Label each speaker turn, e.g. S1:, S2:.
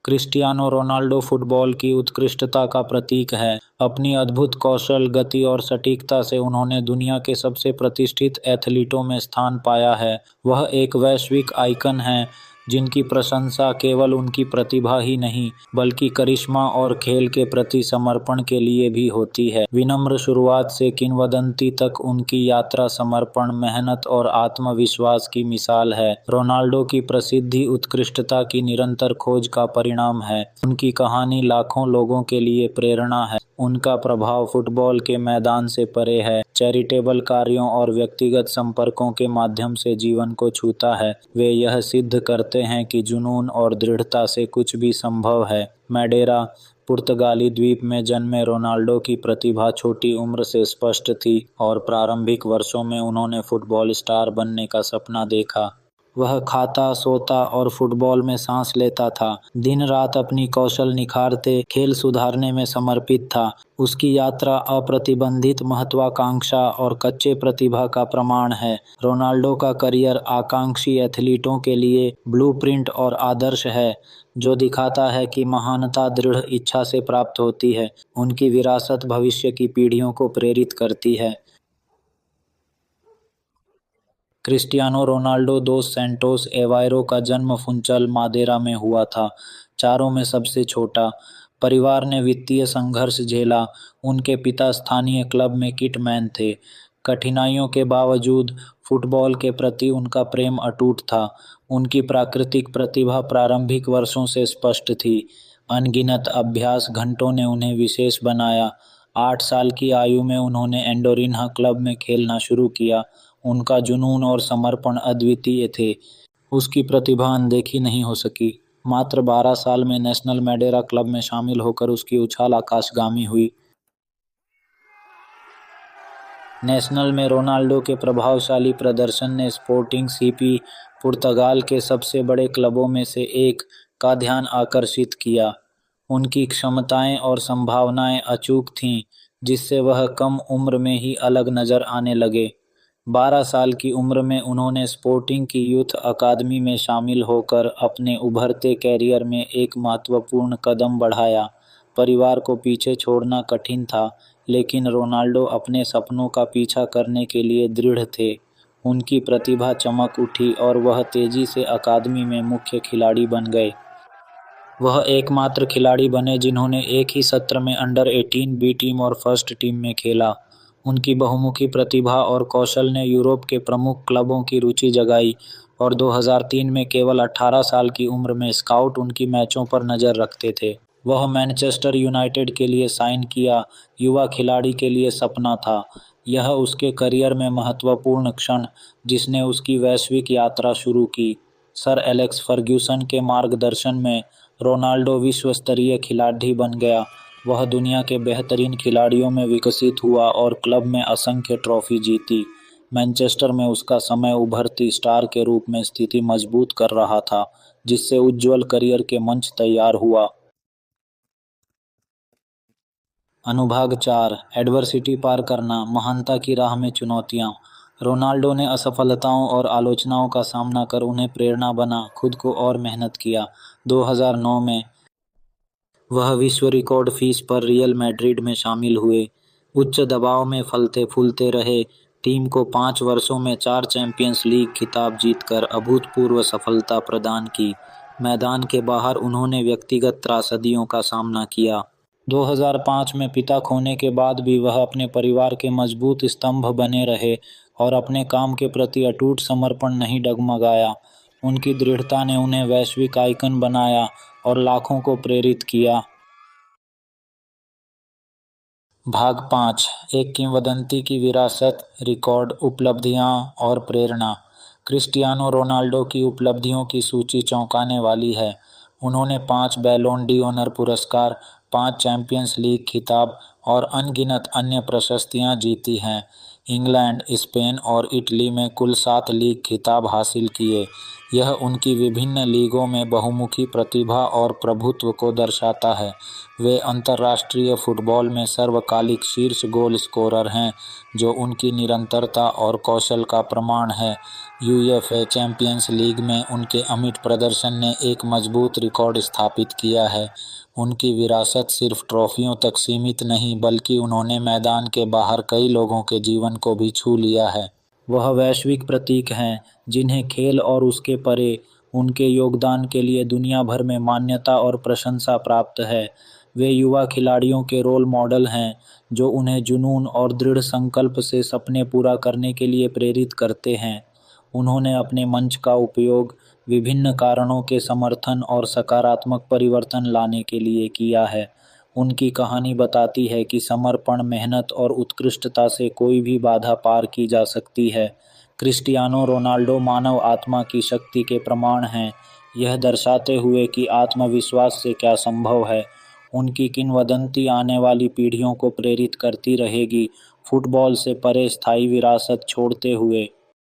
S1: Cristiano Ronaldo football की उत्कृष्टता का प्रतीक है। अपनी अद्भुत कौशल, गति और सटीकता से उन्होंने दुनिया के सबसे प्रतिष्ठित एथलीटों में स्थान पाया है। वह एक वैश्विक आइकन हैं, जिनकी प्रशंसा केवल उनकी प्रतिभा ही नहीं, बल्कि करिश्मा और खेल के प्रति समर्पण के लिए भी होती है। विनम्र शुरुआत से किंवदंती तक उनकी यात्रा समर्पण, मेहनत और आत्मविश्वास की मिसाल है। रोनाल्डो की प्रसिद्धि उत्कृष्टता की निरंतर खोज का परिणाम है। उनकी कहानी लाखों लोगों के लिए प्रेरणा है। उनका प्रभाव फुटबॉल के मैदान से परे है, चैरिटेबल कार्यों और व्यक्तिगत संपर्कों के माध्यम से जीवन को छूता है। वे यह सिद्ध करते हैं कि जुनून और दृढ़ता से कुछ भी संभव है। मैडेरा, पुर्तगाली द्वीप में जन्मे रोनाल्डो की प्रतिभा छोटी उम्र से स्पष्ट थी और प्रारंभिक वर्षों में उन्होंने फुटबॉल स्टार बनने का सपना देखा। वह खाता, सोता और फुटबॉल में सांस लेता था। दिन रात अपनी कौशल निखारते, खेल सुधारने में समर्पित था। उसकी यात्रा अप्रतिबंधित महत्वाकांक्षा और कच्चे प्रतिभा का प्रमाण है। रोनाल्डो का करियर आकांक्षी एथलीटों के लिए ब्लूप्रिंट और आदर्श है, जो दिखाता है कि महानता दृढ़ इच्छा से प्राप्त होती है। उनकी विरासत भविष्य की पीढ़ियों को प्रेरित करती है। क्रिस्टियानो रोनाल्डो दोस सैंटोस एवायरो का जन्म फुंचल, मादेरा में हुआ था, चारों में सबसे छोटा। परिवार ने वित्तीय संघर्ष झेला। उनके पिता स्थानीय क्लब में किटमैन थे। कठिनाइयों के बावजूद फुटबॉल के प्रति उनका प्रेम अटूट था। उनकी प्राकृतिक प्रतिभा प्रारंभिक वर्षों से स्पष्ट थी। अनगिनत अभ्यास घंटों ने उन्हें विशेष बनाया। 8 साल की आयु में उन्होंने एंडोरिन्हा क्लब में खेलना शुरू किया। उनका जुनून और समर्पण अद्वितीय थे। उसकी प्रतिभा अनदेखी नहीं हो सकी। मात्र 12 साल में नेशनल मैडेरा क्लब में शामिल होकर उसकी उछाल आकाशगामी हुई। नेशनल में रोनाल्डो के प्रभावशाली प्रदर्शन ने स्पोर्टिंग सीपी, पुर्तगाल के सबसे बड़े क्लबों में से एक, का ध्यान आकर्षित किया। उनकी क्षमताएं और संभावनाएं अचूक थीं, जिससे वह कम उम्र में ही अलग नजर आने लगे। 12 साल की उम्र में उन्होंने स्पोर्टिंग की यूथ अकादमी में शामिल होकर अपने उभरते कैरियर में एक महत्वपूर्ण कदम बढ़ाया। परिवार को पीछे छोड़ना कठिन था, लेकिन रोनाल्डो अपने सपनों का पीछा करने के लिए दृढ़ थे। उनकी प्रतिभा चमक उठी और वह तेजी से अकादमी में मुख्य खिलाड़ी बन गए। वह एकमात्र खिलाड़ी बने जिन्होंने एक ही सत्र में अंडर 18 बी टीम और फर्स्ट टीम में खेला। उनकी बहुमुखी प्रतिभा और कौशल ने यूरोप के प्रमुख क्लबों की रुचि जगाई और 2003 में केवल 18 साल की उम्र में स्काउट उनकी मैचों पर नज़र रखते थे। वह मैनचेस्टर यूनाइटेड के लिए साइन किया। युवा खिलाड़ी के लिए सपना था। यह उसके करियर में महत्वपूर्ण क्षण, जिसने उसकी वैश्विक यात्रा शुरू की। सर एलेक्स फर्ग्यूसन के मार्गदर्शन में रोनाल्डो विश्व स्तरीय खिलाड़ी बन गया। वह दुनिया के बेहतरीन खिलाड़ियों में विकसित हुआ और क्लब में असंख्य ट्रॉफी जीती। मैनचेस्टर में उसका समय उभरती स्टार के रूप में स्थिति मजबूत कर रहा था, जिससे उज्ज्वल करियर के मंच तैयार हुआ। अनुभाग 4, एडवर्सिटी पार करना, महानता की राह में चुनौतियां। रोनाल्डो ने असफलताओं और आलोचनाओं का सामना कर उन्हें प्रेरणा बना खुद को और मेहनत किया। 2009 में वह विश्व रिकॉर्ड फीस पर रियल मैड्रिड में शामिल हुए। उच्च दबाव में फलते फूलते रहे। टीम को 5 वर्षों में 4 चैंपियंस लीग खिताब जीतकर अभूतपूर्व सफलता प्रदान की। मैदान के बाहर उन्होंने व्यक्तिगत त्रासदियों का सामना किया। 2005 में पिता खोने के बाद भी वह अपने परिवार के मजबूत स्तंभ बने रहे और अपने काम के प्रति अटूट समर्पण नहीं डगमगाया। उनकी दृढ़ता ने उन्हें वैश्विक आइकन बनाया और लाखों को प्रेरित किया। भाग 5, एक किंवदंती की विरासत, रिकॉर्ड, उपलब्धियां और प्रेरणा। क्रिस्टियानो रोनाल्डो की उपलब्धियों की सूची चौंकाने वाली है। उन्होंने 5 बैलोन डी'ओर पुरस्कार, 5 चैंपियंस लीग खिताब और अनगिनत अन्य प्रशस्तियां जीती हैं। इंग्लैंड, स्पेन और इटली में कुल 7 लीग खिताब हासिल किए। यह उनकी विभिन्न लीगों में बहुमुखी प्रतिभा और प्रभुत्व को दर्शाता है। वे अंतर्राष्ट्रीय फुटबॉल में सर्वकालिक शीर्ष गोल स्कोरर हैं, जो उनकी निरंतरता और कौशल का प्रमाण है। यूएफए चैंपियंस लीग में उनके अमिट प्रदर्शन ने एक मजबूत रिकॉर्ड स्थापित किया है। उनकी विरासत सिर्फ ट्रॉफियों तक सीमित नहीं, बल्कि उन्होंने मैदान के बाहर कई लोगों के जीवन को भी छू लिया है। वह वैश्विक प्रतीक हैं, जिन्हें खेल और उसके परे उनके योगदान के लिए दुनिया भर में मान्यता और प्रशंसा प्राप्त है। वे युवा खिलाड़ियों के रोल मॉडल हैं, जो उन्हें जुनून और दृढ़ संकल्प से सपने पूरा करने के लिए प्रेरित करते हैं। उन्होंने अपने मंच का उपयोग विभिन्न कारणों के समर्थन और सकारात्मक परिवर्तन लाने के लिए किया है। उनकी कहानी बताती है कि समर्पण, मेहनत और उत्कृष्टता से कोई भी बाधा पार की जा सकती है। क्रिस्टियानो रोनाल्डो मानव आत्मा की शक्ति के प्रमाण हैं, यह दर्शाते हुए कि आत्मविश्वास से क्या संभव है। उनकी किंवदंती आने वाली पीढ़ियों को प्रेरित करती रहेगी, फुटबॉल से परे स्थायी विरासत छोड़ते हुए।